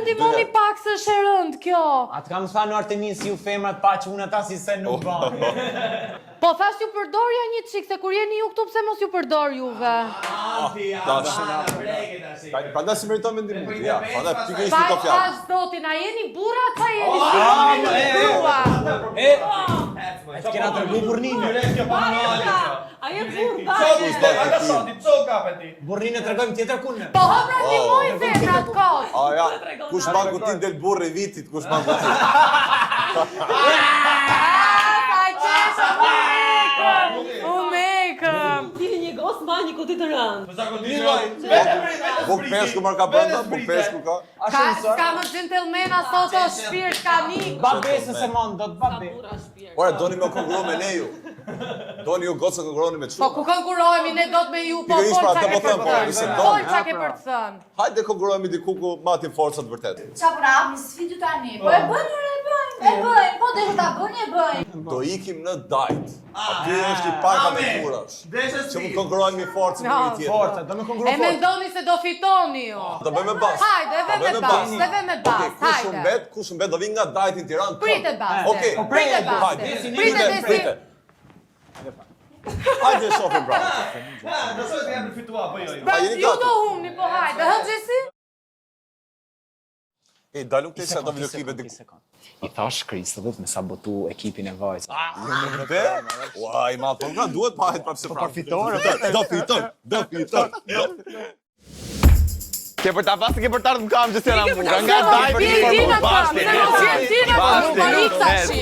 ndihmoni pak se është e rënd kjo. Atë kam thënë Artemis ju femrat pa që unë ata si se nuk bën. Po thash ju përdorja një çik se kur jeni ju këtu pse mos ju përdor juve. Prandaj si meriton me ndihmë. Ja, prandaj pikërisht këto fjalë. Pas zotin, a jeni burra ca jeni? Kena tregu burrinë. A je burra? Burrinë e tregojmë tjetër kune. Po hapra ndihmoj femrat kot. A ja, kush mban kutin del burri i vitit, kush mban kutin. Tini një gos mba një kuti të rëndë. Buk peshku marka brenda, buk peshku ka. Ska më gentlemana sot o shpirt ka nik. Babesën se mon, do të babe. Ora, doni me konkurru me ne ju. Doni ju gocë konkurroni me çfarë? Po ku konkurrohemi ne dot me ju, po Pikërisht pra, çka të ke po them, për po, thënë? nëse Po doni. çka ke për të thënë? Hajde konkurrohemi diku ku matin forcat vërtet. Qa pra, një sfidu tani. Po e bëjmë, po dhe ta bëni e bëjmë. Do ikim në dajt. Aty është i parka me kurash. Që mund konkurrojmë forcë me një tjetër. Forca, do me konkurru E mendoni se do fitoni ju. Do bëjmë bas. Hajde, edhe me bas, edhe me bas, hajde. Kush mbet do vinë nga dajti në Tiranë. Prite bas. Okej. Prite bas. Hajde. Prite desi. Hajde shofim pra. Pra ju do humni, po hajde. Hëgjesi? E, dalu këtë që do video klipe diku. I thash Kristëllit me sabotu ekipin e vajzë. Dhe? Uaj, ma po nga duhet pahet prapë se prapë. Do fiton. Ke për ta pasë, ke për ta në kam që s'jena munga, nga dajt për Ti në kam, se mos vjen ti në kam, po ik tashi.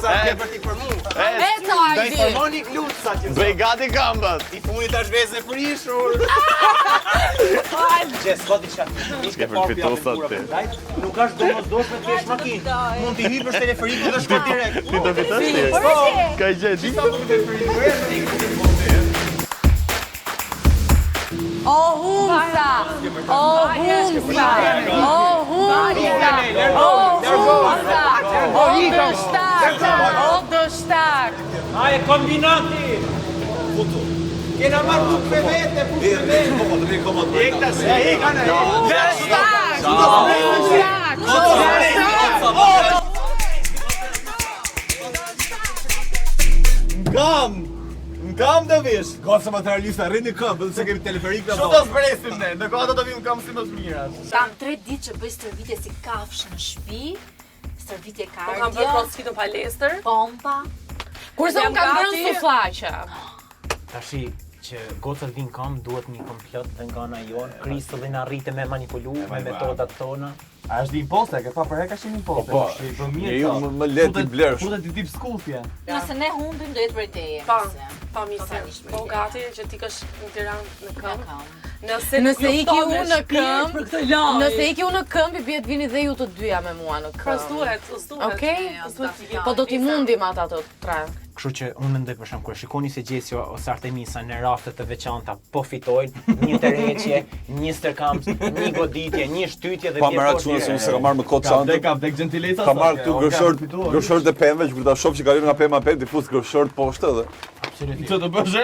Ke për t'i për mu. E ca ajdi. Bëj gati kambët. I funit është vezë e frishur. Që s'ka t'i qatë. Ke për fitu sot ti. Nuk është domosdoshme të kesh makinë. Mund t'i hypësh teleferikun dhe shkon direkt. Ti do fiton ti. Ka i gjë, di? O humsa! O humsa! O humsa! O dështak! O dështak! Aje, kombinati! Kena marrë puk për vete, puk për vete. Ekta se, ekane! Dështak! Kam të vish. Goca materialista, rrini këmbë, dhe se kemi teleferik në Shumë të zbresim ne, në kohë do vim kam si më mirat. Kam 3 ditë që bëj stërvitje si kafshë në shtëpi, stërvitje Po kam bërë kardio, crossfit në palestër. pompa. Kurse unë kam bërë suflaqe. Tashi që gocët vinë kam, duhet një komplot dhe nga na jonë. Kristëllin arrite me manipulu, me metodat tona. A është di imposte, ke pa për heka shumë imposte. Po, ju më let i blerësh. Futet i tip skullfje. Nëse ne humbim do jetë për teje. Pa misa. Po gati që ti kësh në Tiranë në këmbë. Nëse iki unë në këmbë, nëse iki unë në këmbë, i bjet vini dhe ju të dyja me mua në Pra këmbë. s'duhet. Okej? Po do t'i mundim ata të tre. Kështu që unë mendoj për shemb kur shikoni se Gjesio ose Artemisa në rafte të veçanta po fitojnë, një tërheqje, një stërkamp, një goditje, një shtytje dhe Pa më ratë që se ka marrë më kodë çantë. Ka vdek gentileca. Ka marrë këtu gërshërt e pemëve, që kur ta shoh që kalon nga pema pem, ti fut gërshërt poshtë edhe. Absolutisht. Ço të bësh?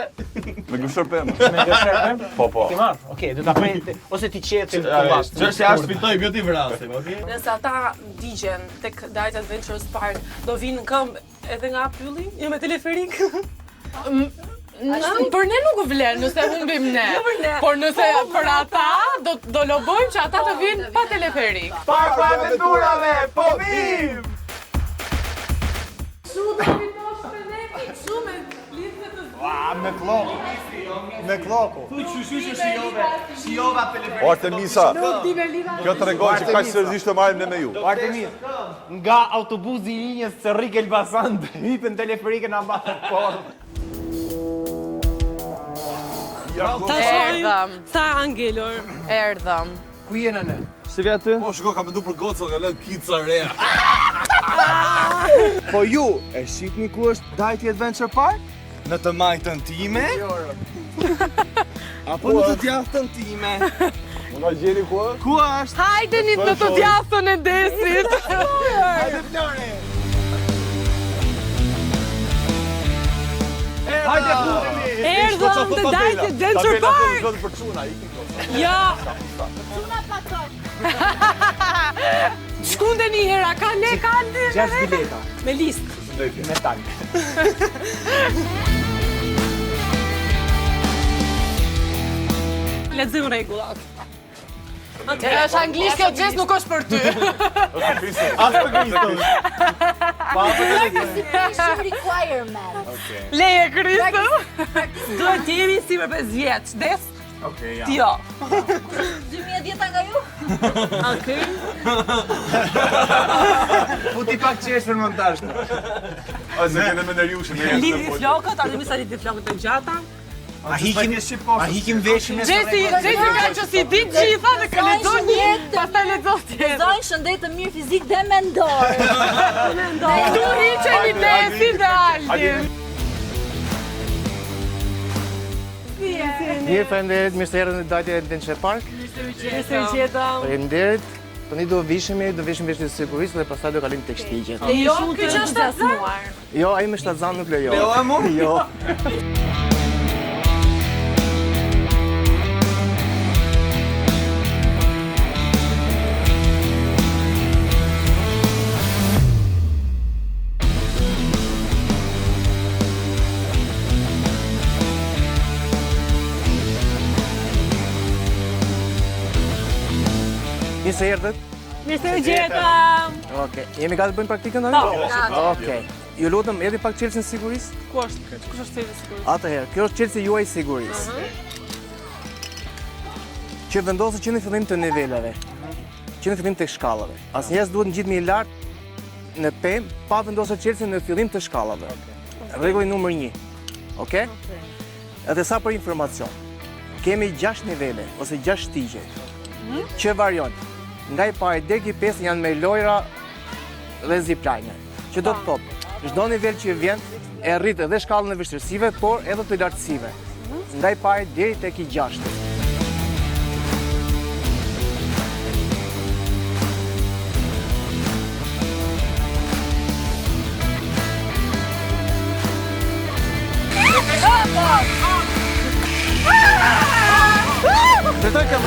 Me gërshërt pemë. Me gërshërpem? Po. Ti marr. Okej, do ta prej ose ti qetë të Ç'është se jashtë fitoj, bjo ti vrasim, okay? Nëse ata digjen tek Dight Adventures Park, do vinë në këmbë edhe nga pylli, jo me teleferik. Për ne nuk vlen nëse humbim ne. Por nëse për ata do lobojmë që ata të vinë pa teleferik. Parku aventurave, po vim! me kloku. Shijova teleferik. O Artemisa, kjo të regon që kaq seriozisht të marrim ne me ju. Artemis, nga autobusi i linjës Cerrik Elbasan hipën teleferikën na mbahet portë. Ta shohim sa angelor. Erdhëm. Ku jena ne? Si vjen aty? Po shiko, ka mendu për gocën, ka lënë kica reja. Po ju, e shihni ku është Dight Adventure Park? Në të majtën time? Apo në të djathtën time? Nga gjeni ku është? Ku është? Hajdeni në të djathtën e desit. Hajde Flori! Hajde futemi! Erdhëm të Dight Adventure Park. Për çuna, Ja. Çuna patok. Shkunde një hera, ka leka, 6 bileta. me listë. Me tank. Lexojmë rregullat. Është anglisht kjo gjest nuk është për ty. As për Kristos. Participation requirement. Leje Kristo. Duhet të jemi si për 5 vjeç, des? Okej, ja. Ti jo. 2010 nga ju? Okej. Futi pak qesh për montazh. Ose kene me nërjushën. Lidhi flokët, a dhe misa lidhi flokët e gjata. A hikim veshin e Gjesi ka që si di gjitha dhe ka lexon një, pastaj lexon tjetër. Zojnë shëndet të mirë fizik dhe mendor. Këtu hiqeni Desin dhe Aldin. Mirë, faleminderit, mirë se erdhën në Dajtja Adventure Park. Mirë se u gjetëm. Faleminderit. Tani do vishemi veshjet e sigurisë dhe pastaj do kalim tek shtigjet. Jo, ky që është shtatzanuar. Jo, ai me shtatzan nuk lejo. Lejo e mu? Jo. Mirë se erdhët. Mirë se u gjetëm. Okej. Jemi gati të bëjmë praktikën tani? Po. Okej. Ju lutem, edhe pak çelësin sigurisë. Kush është çelësi sigurisë? Atëherë, kjo është çelësi juaj sigurisë. Që vendoset që në fillim të niveleve. Që në fillim të shkallave. Asnjëherë s'duhet ngjitemi lart në pemë pa vendosur çelësin në fillim të shkallave. Rregulli numër 1. Okej? Edhe sa për informacion. Kemi 6 nivele ose 6 shtigje. Që varion. Nga i pari deri i 5 janë me lojra dhe zipline. Që do të thotë, çdo nivel që vjen e rrit edhe shkallën e vështirësive, por edhe të lartësive. Nga i pari deri tek i 6. Të kam.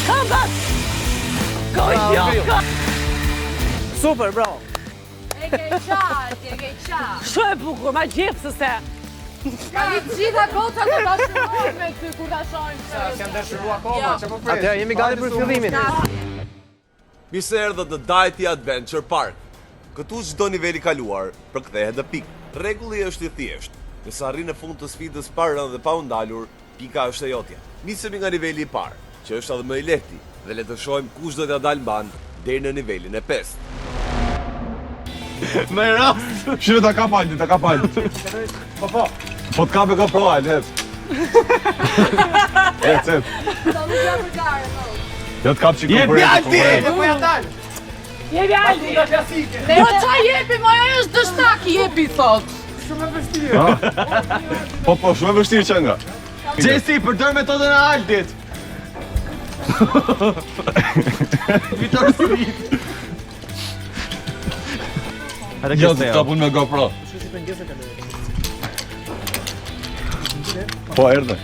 Come back! Go jo! Super, bravo. E ke qartë. Shumë e bukur, ma gjepsë se. Ka i gjitha goca të dashuruar me ty kur ta shohim se. Janë dashuruar akoma, çfarë po pres? Atëherë jemi gati për fillimin. Mirë se erdhët në Dajtja Adventure Park. Këtu çdo nivel i kaluar përkthehet në pikë. Rregulli është i thjeshtë. Nëse arrin në fund të sfidës pa rënë dhe pa u ndalur, pika është e jotja. Nisemi nga niveli i parë, që është edhe më i lehti, dhe le të shohim kush do t'ja dalë mban deri në nivelin e 5. Me rast. Shire ta kap Aldi, ta kap Aldi. Po të kape ka pro Aldi, hec. Hec. Jo të kap që konkurrentë. Po ja dal. Jepi Aldi! Po qa jepi, ma jo është dështak jepi, thot. Po, shumë e vështirë që nga. Gjesi, përdor metodën e Aldit. Vitor Sirit. Jo, të kapun me GoPro. Po, erdhe.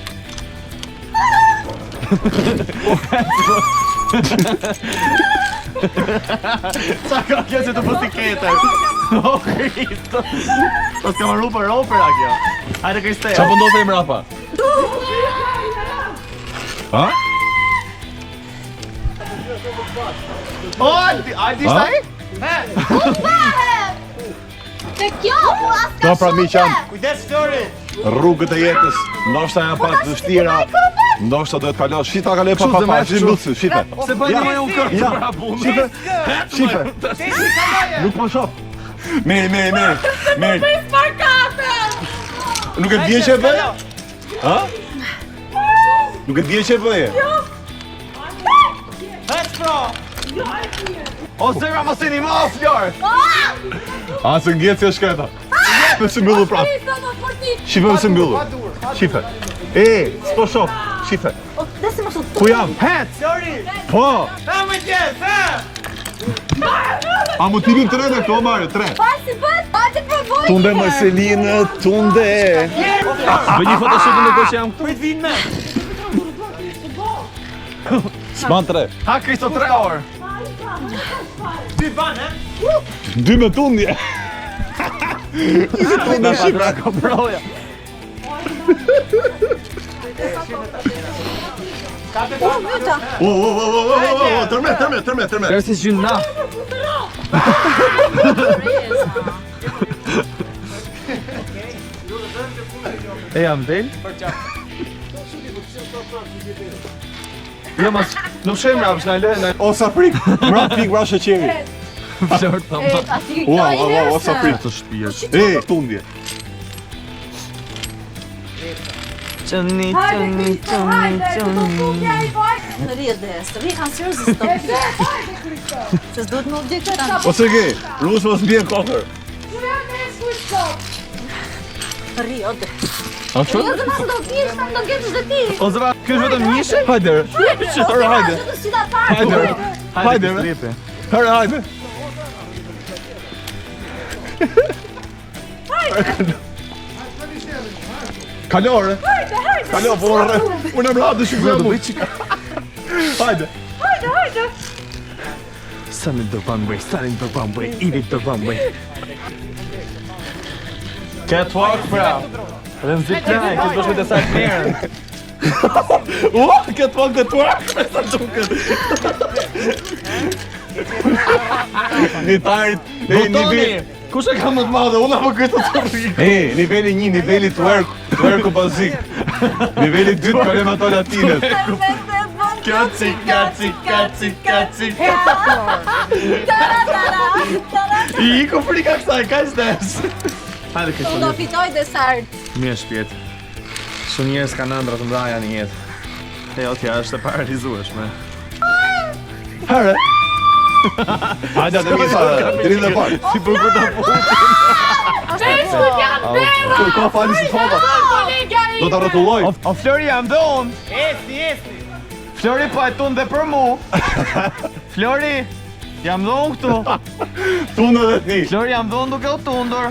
Sa ka kjo që të postiketër? O, Kristo! Po s'ka marru për opera kjo. Hajde Kristeja. Qa pëndose i mrapa? Ha? O, Aldi ishta i? Te kjo, po as ka Do pra mi shumë. qanë. Kujdes Flori. Rrugët e jetës, ndoshta janë pak të vështira, ndoshta duhet kalosh. Shita ka lej pa pa, shita shita. Se bëjnë më unë kërë që pra bunë. Shita. Nuk po shoh. Meri. Nuk e vjen që e bëje? Ha? Nuk e vjen që e bëje? Hes pro. O zera mos e nimo Flor. A se ngjet si shkëta. Me së mbyllu prap. Shife me së mbyllu. Shife. S'po shoh. Shife. Desi më shumë. Ku jam? Het. Flori. Po. Ha më gjes, ha. A mu tipim 3 në këto Mario, 3. Pasi bët, hajde provoj. Tunde Marcelinë, tunde. Bëj një photoshoot në që jam këtu. Prit vinë me. S'ban 3. Ha Kristo 3 orë. 2 me tundje. Në Shqipëra koproja. Tërmet. Kërë si gjyna. E jam del? Jo, mas, nuk shem rapsh, na le. O sa prik, mrap pik vra sheqeri. Flor të më. O sa prik. Të shpirë. E, tundje. Qëni. Rri kanë seriozisht stop. Se s'duhet më objektojnë. O se ke, rusë mos mbjen kokër. Rri, ode. A që? Jo, zëma do t'jesh, do t'jesh dhe ti. O zëva, kësh vetëm njëshe? Hajde. Hajde. Si ta parë. Hajde. Hajde. Kalore. Kalo, unë më radë shikoj mu. Hajde. Sun in the runway, eat it the runway. Catwalk, bra. Dhe në zik klaj, këtë bësh me të sajt merën. Catwalk. Sa duket. Nitarit, Botoni! Kush e ka më të madhe? Unë apo këtë të rrikë? niveli 1, niveli twerku bazik. Niveli 2, kalemato latines. Kaci. I iko frika kësaj, ka shtes. Hajde këtë Unë do fitoj desert. Mirë shpjet. Shumë njerëz kanë ëndra të mbraja në jetë. E jo, tja është e paralizueshme. Hare. Hajde atë misa, deri dhe parë. Si bukur ta Kur ka fali si fova. Do ta rrotulloj. O Flori jam dhe unë. Esi. Flori po e tunë dhe për mu. Flori, jam dhe unë këtu. Tunë dhe ti. Flori jam dhe unë duke u tundur.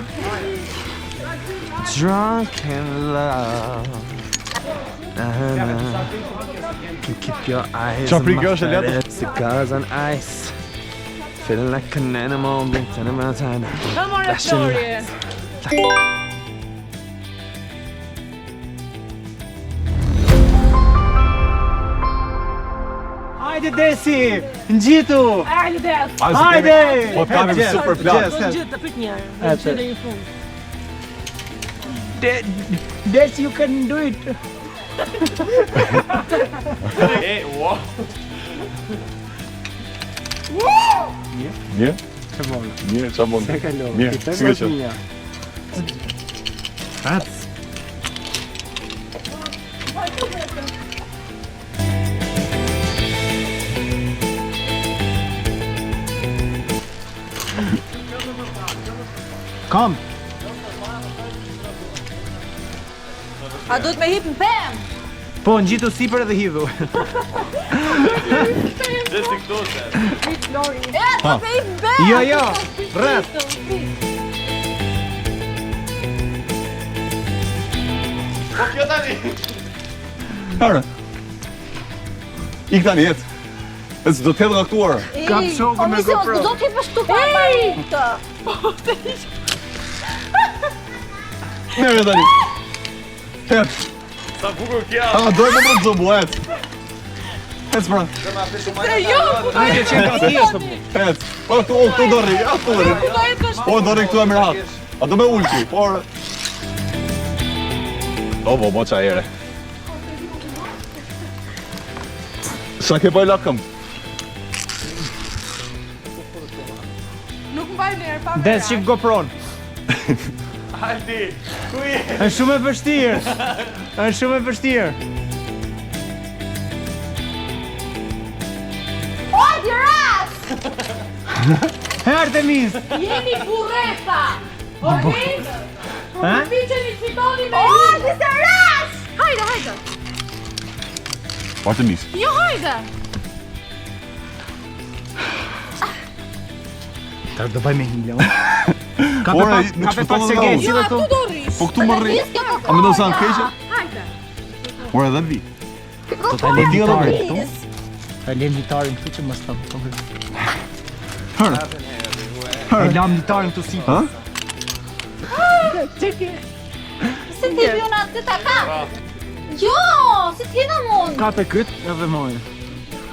Drunk in love. Keep your eyes Qa on frikë my është e letë? face. Cigars on ice. Feeling like an animal, blinking around town. Ka more Flori. Hajde Desi, ngjitu. Hajde. Po të kemi super plan. Gjithë të pyt njerë. Që dhe një fund. Desi, you can do it. Mirë? Mirë, qa bon? Mirë, si ke qënë? Kom. A duhet me hip në pem? Po, ngjitu sipër edhe hidhu. E, do me hip në pem! Jo, rreth. Hare. Ik tani jetë. E s'do t'hedhë nga këtuar. Kam shokun me GoPro. Do t'i pështu pa maritë. Mirë tani. Het. Sa bukur kja. Doj me më të zëmbu, het. Het s'pra. Hajde që nga ti është të bu. Het. Po, këtu do rri, këtu do rri. Po, do rri këtu e mirhat. A do me ullqi, por... Po, qa ere. Sa ke bëj lakëm? Nuk mbaj njerë pa Des, shif GoPro-n. Haldi, ku je? Është shumë e vështirë. Është shumë e vështirë. Oj, ras! Artemis. Jeni burreta! Okej? Ha? Piqeni fitoni me Oj, disë ras! Hajde. Artemis. Jo, hajde! Ta do bëj me hile, unë. Ka Ore, pe nuk pak shpëton se edhe gjenë, unë. si dhe tu. Do rrish! Po këtu më rri. A me do sa në keqe? Hajde! Ore, edhe vi. Do ta lejmë Ti nga do tare. me këtu? Ta lem litarin këtu që mos ta. E lam litarin këtu si. Ha? Si ti vjen atë ta ka? Jo, si ti na mund. Kape kët edhe mojë.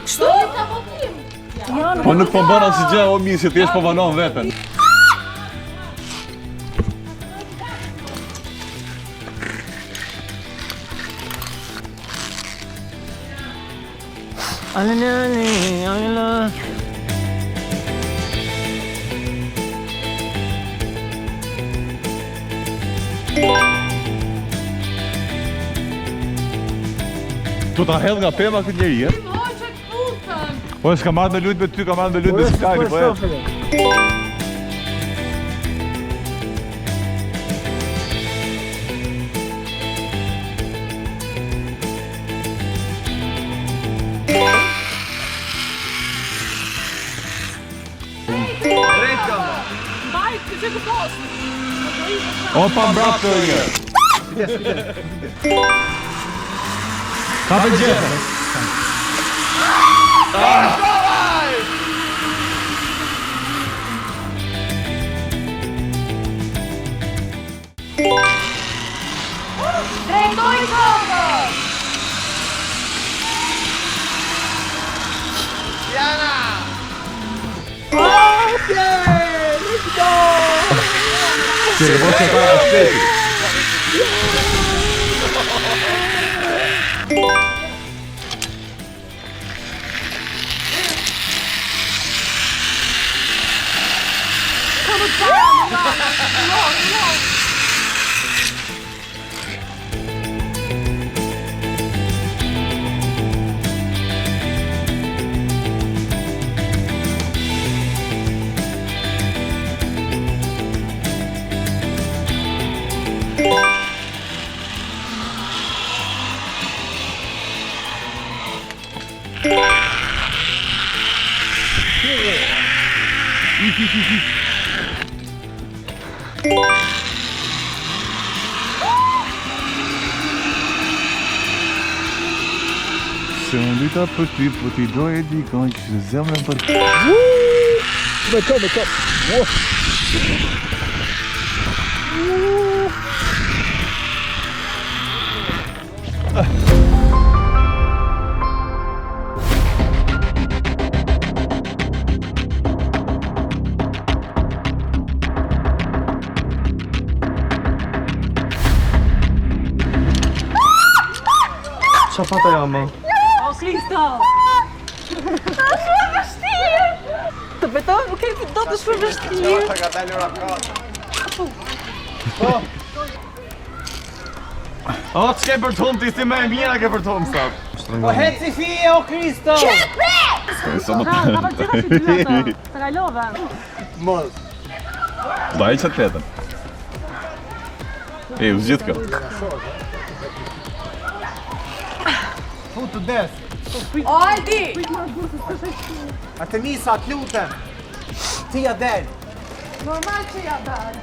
Kështu? Ta votim. Po nuk po bën asgjë, o misi, thjesht po banon veten. Tu ta hedh nga pema këtë njeri, e? Po, s'ka marrë me lujt me ty, ka marrë me lujt me Skype, po e? O, pa mbrap të një. Ka për gjithë. Drejtoj këmbën. Se le voce fare aspetti. Se unë dyta për ty, po t'i doj e dikon që se zemrën për ty. Me kom. Qa fata ja, ma? O, Kristo! Ta shumë vështirë. Të betoj, nuk kemi do të shumë vështirë. O, që ke për tomë, ti si me e mjera ke për tomë, sap. Po heci fije, o Kristo! Të kalove. Daj që të letën. E, u zgjith kjo. Futu des. O, Aldi! Artemisa, të lutem. Ti ja del. Normal që ja dal.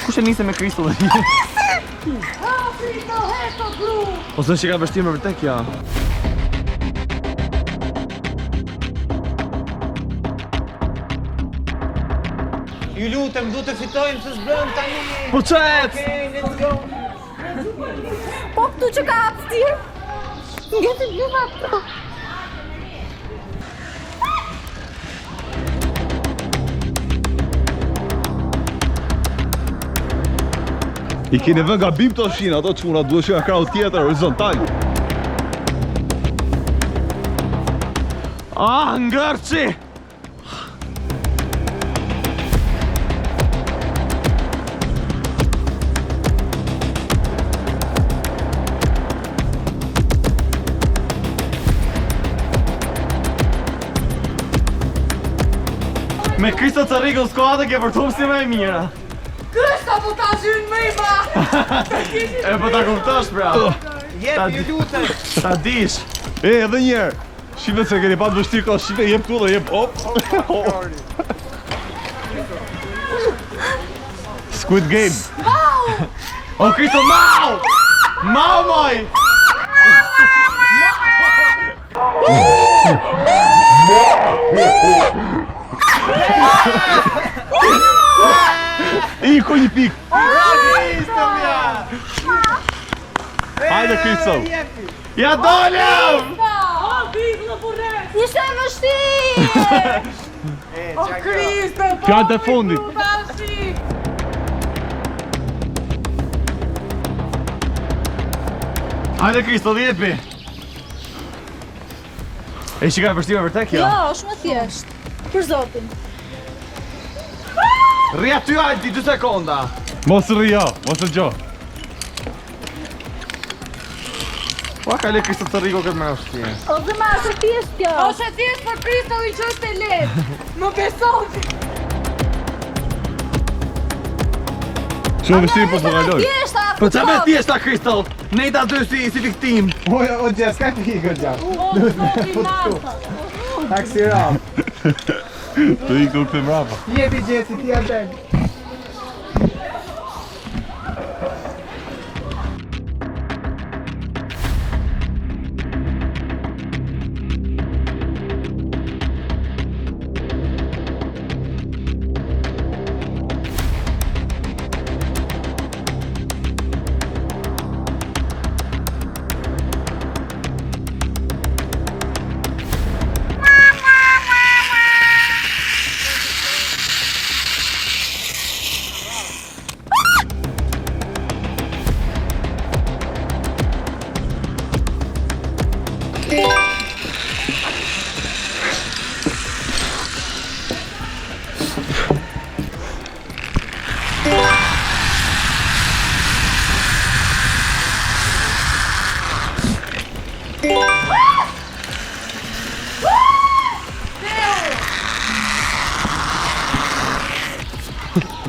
Kush e nise me Kristo dhe një? Po zë që ka vështirë me vërtet kja. Ju lutem, du të fitojmë se s'brëm tani. Po qet! Okay, let's go. Po këtu që ka hapëstirë. Ngeti bluva këtu. I keni vën gabim të shinë, ato çuna duhet që nga krau tjetër, horizontal. Ah, ngërçi! Me Kristo të rrigull skuadë ke vërtum si me e mira. Krista po ta zhynë me i ba! E po ta kuptosh pra. Jep, ju lutem. Ta dish. E, edhe njerë. Shive se keni patë vështirë ka shive, jep tu dhe jep, op. Squid Game. O Kristo, mau! Mau moj! Iku një pik. Hajde Kristo. Ja dolem! Ishte e vështirë! O Kristo, Fjalët e fundit. Hajde Kristo, jepi. E shika e vështirë vërtet kjo? Jo, është më thjesht. Për zotin. Rri aty Alti, 2 sekonda. Mos rri jo, mos e gjo. Pa ka le Kristo të rrigo këtë me vështirë. O dhe ma është thjesht kjo. Është e thjesht për Kristo i që është e lehtë. Më beson. Shumë vështirë po të kaloj. Thjeshta, Po qa me thjeshta Kristo? Nejta dy si viktim. O Gjes, ka të hikë Gjes. Taksi rap. Të i kur për mrapa. Jepi Gjesi, ti aten.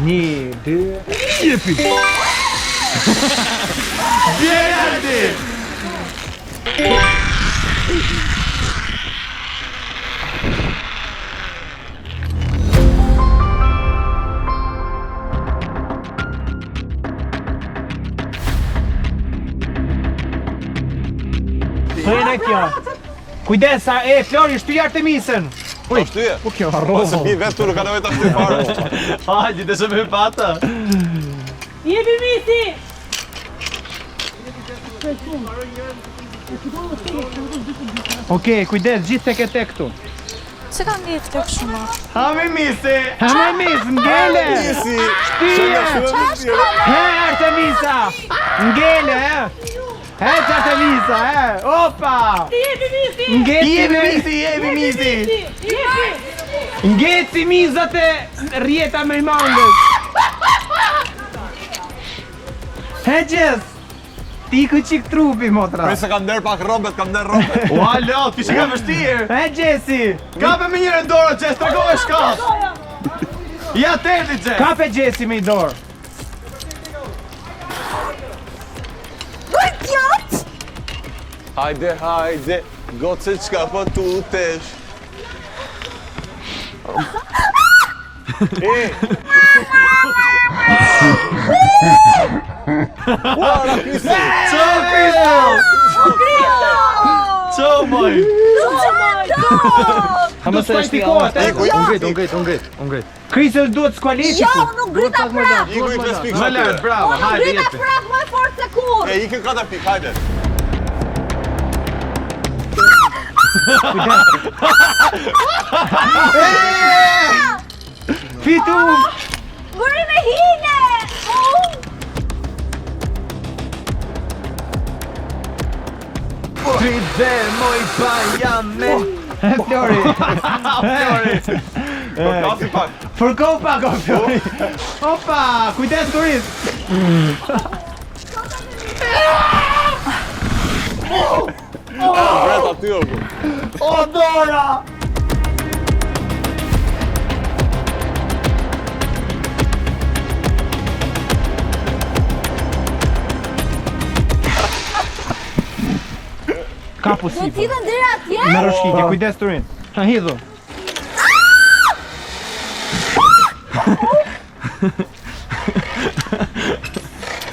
Një, dy... Jepi! Bjerdi! Frene kjo. Kujdes, Flori, shty Artemisën. Uj, shtyje. Po kjo harro. Se bi vetë tu nuk ka nevojë ta shtyj fare. Hajde, të shumë pata. Jepi misi! Okej, kujdes, gjithë tek e tek këtu. Se ka ngejtë të këshuma? Hame misi! Hame mis, ngele! Nisi. Shtyje! He, Artemisa! Ngele, he Artemisa, Opa! Jepi misi! Jepi misi! Ngeci mizat e rjeta me mandës! He, Gjes! Ti ku qik trupi, motra! Pse kam nder pak robet, kam nder robet. O, alo, ti që ka vështirë! He, Gjesi! Kape me njëre dorë, Gjes, tregove shkas! Ja teti, Gjes! Kape Gjesi me i dorë! Hajde, hajde, goce çka po tutesh. Ora, Kristo! Ciao, Kristo! Ciao, moj! Do të kualifikohet, Ungrit. Kristo duhet skualifiku. Jo, nuk grita prap! Iku i 5 pikë. Më lart, bravo, Nuk hajde, grita jepi. prap më fort se kur! E ikën 4 pikë, hajde. Fitu! Bëri me hine! Frize, moj bajame. Flori! Flori. Kasi pak. Fërkoh pak, o Flori! Opa! Kujdes, turis! Vret aty o ku. O, Dora! Ka Do possibile. t'i dhe ndërë atje? Me rëshkitje, kujdes turin. Ha hidhu.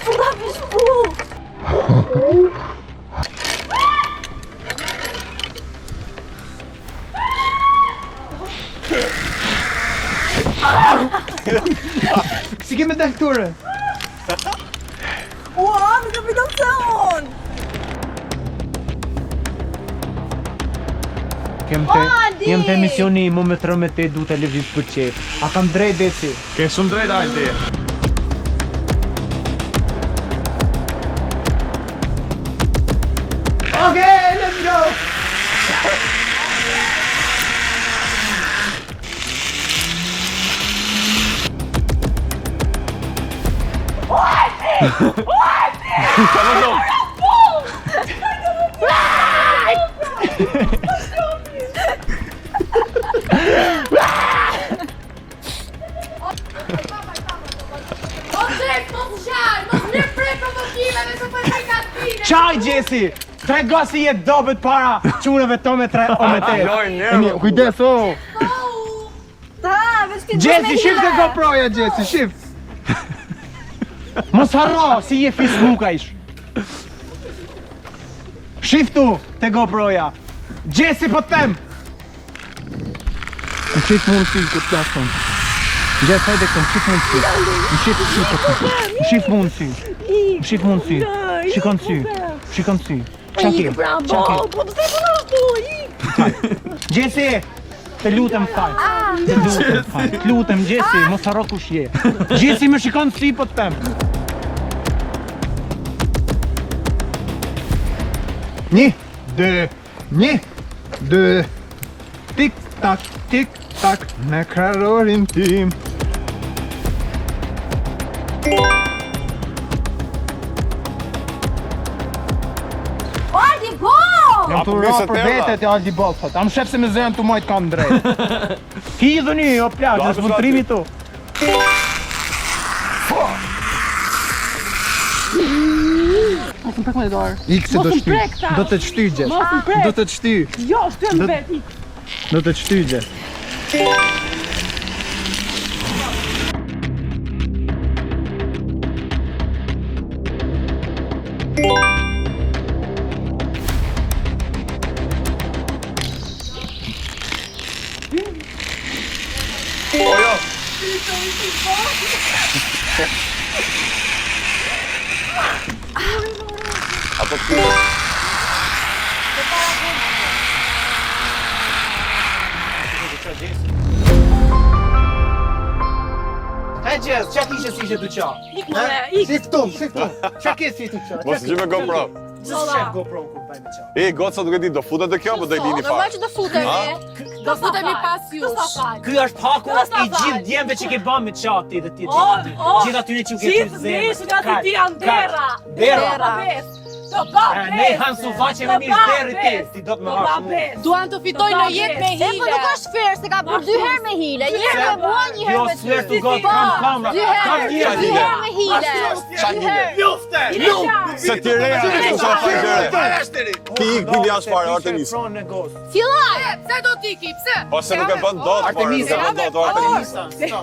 Fulla me shpu! Si kemi dalë këture? Ua, me të pritëm se unë! Jem të emisioni mu me 13 du televiz për qef. A kam drejt deci? Ke shumë drejt Alti. Okay, let's go! Qaj Gjesi! Trego si jetë dobet para qunëve to me 3 o me 8. Kujdes, o! Ta, veç ki Gjesi, shif të GoPro-ja, Gjesi, shif! Mos harro, si je Facebooka ish. Shif tu, të GoPro-ja. Gjesi, po të them! Më shif mundësi, këtë të ashton. Gjesi, hajde këtë, më shif mundësi. Më shif mundësi. Më shif mundësi. Shikon sy. Shikon sy. Qaki. Po të se përna shtu, Gjesi, të lutem fal. Të lutem Gjesi, mos harro kush je. Gjesi më shikon sy po të them. Një, dë, tik tak, në krarorin tim. Aldi, go! Jam të ura për vetet e Aldi Ball, thot. Am shep se me zënë të mojt kam drejt. Hidhuni, o plaq, është vëntrimi tu. Mos më prek me dorë. Ik se do shty. Do të shty Gjes. Mos më prek. Do të shty. Jo, shtym vet. Do të shty Gjes. Apo këtë. He Gjes, qa kishe si ishe tu qa? Si këtum. Qa ke si tu qa? Mos gjy me GoPro. Qësë shef GoPro kur bëj me qa? E, goca duke di, do futet dhe kjo, po do i lini fare. Që do futemi. Do futemi pas jush. Ky është haku i gjithë djemve që ke bën me qati dhe ti. Gjithë atyre që u ke Gjithë nisë nga të ti janë dera. Dera. Do ba Ne hanë su faqe me mirë deri ti. Ti do të më hash. Duan të fitojnë në jetë me E po nuk është fair, se ka për 2 herë me hile. Një herë me mua, një herë Jo, me swear ty. to God, kam kamera. 2 herë, Kam 2 herë me hile. Qa hile? Lufte! Se ti reja e sa fajgjere. Ti ik bili as fare, Artemis. Filloj! Se do tiki, pse? Po se nuk e bën dot, fare, nuk e bën dot, Artemis.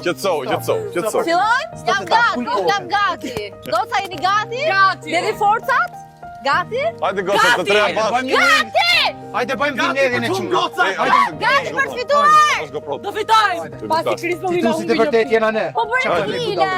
Qetësoj. Filloj? Jam gati. Goca jeni gati? Gati. Deri forcat? Gati? Hajde goca të treja pas. Gati! Hajde bëjmë vinedhin e qumë. Gati për të fituar! Do fitojmë. Pasi Kris po Ti vino. tu si të vërtet jena ne. Po bërë hile!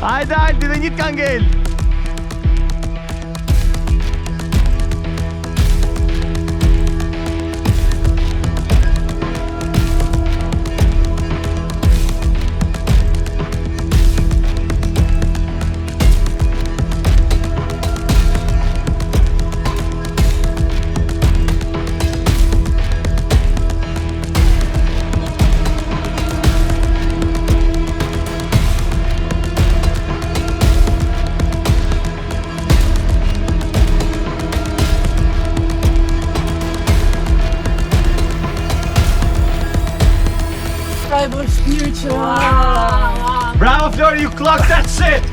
Hajde Alti dhe një të kangel. Bravo Flori, you clocked that shit!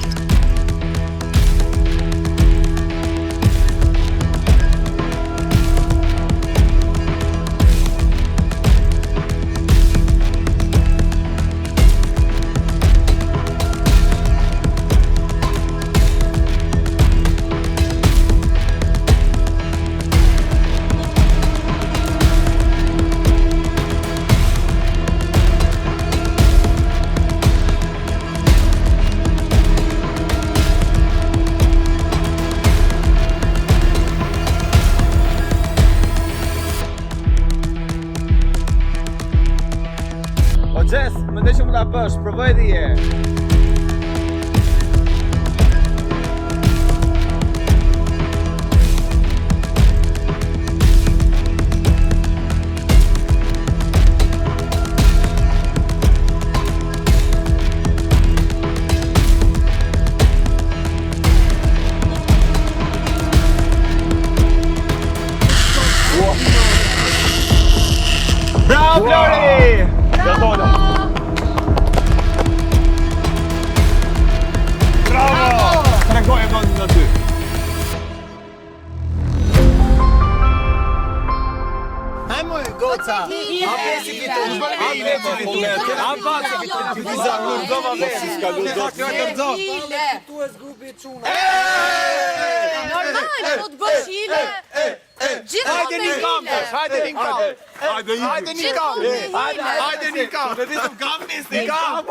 O Jess, më ndaj që më la bësh, provoj edhe je. Bravo Flori! Bravo! Tregoj e vëndin në ty. Hajmo e goca! A besi fitu! A basi fitu! Biza lurdova besi s'ka lurdova. Tu e zgubi quna. Normal, do të bësh hile. Hajde një kam! Hajde një kam! Hajde një kam! Hajde një kam! Dhe ditëm kam misni! Kam!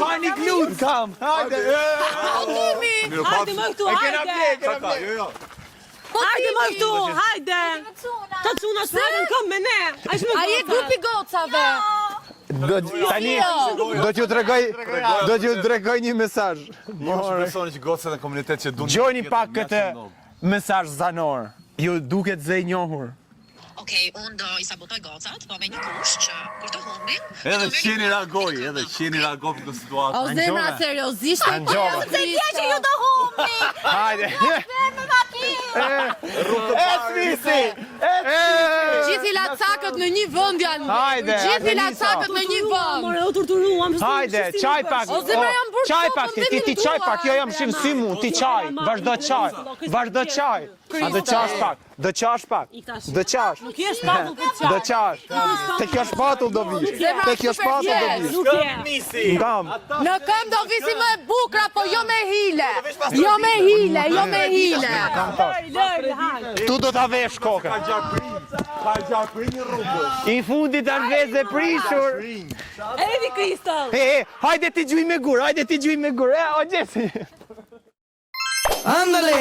Hajde një klut! Kam! Hajde! Hajde më këtu, hajde! Hajde më këtu, hajde! Ta quna sërën këm me ne! A je grupi gocave? Tani, do t'ju tregoj një mesazh. Ju që besoni që gocët e komunitet që duni... Gjojni pak këtë mesazh zanor. Ju duket zë i njohur. Okej, unë do i sabotoj gocat, po me një kusht që kur të humbin... Edhe qeni reagoj për këtë situatë. O zemra seriozisht e po jam Se dje që ju do humbi! Hajde! Me makinë! Esmisi! Gjithi lacakët në një vend janë. Hajde, Gjithi lacakët në një vend. More, u torturuam. Hajde, çaj pak. O zemra jam burë. Çaj pak, ti çaj pak, jo jam shim si mu, ti çaj. Vazhdo çaj. Vazhdo çaj. A do qash pak? Do qash pak? Do qash? Nuk je shpatull për qaj. Do qash? Te kjo shpatull do vish. Te kjo shpatull do vish. Nuk je. Ngam. Në këm do visi më e bukra, po jo me hile. Jo me hile, jo me hile. Lëri, hajde. Tu do ta vesh koka. Ka gjakrin një rrugës. I fundit arveze prishur. Evi Kristall. Hajde ti gjuj me gur, hajde ti gjuj me gur. O Gjesi. Andale!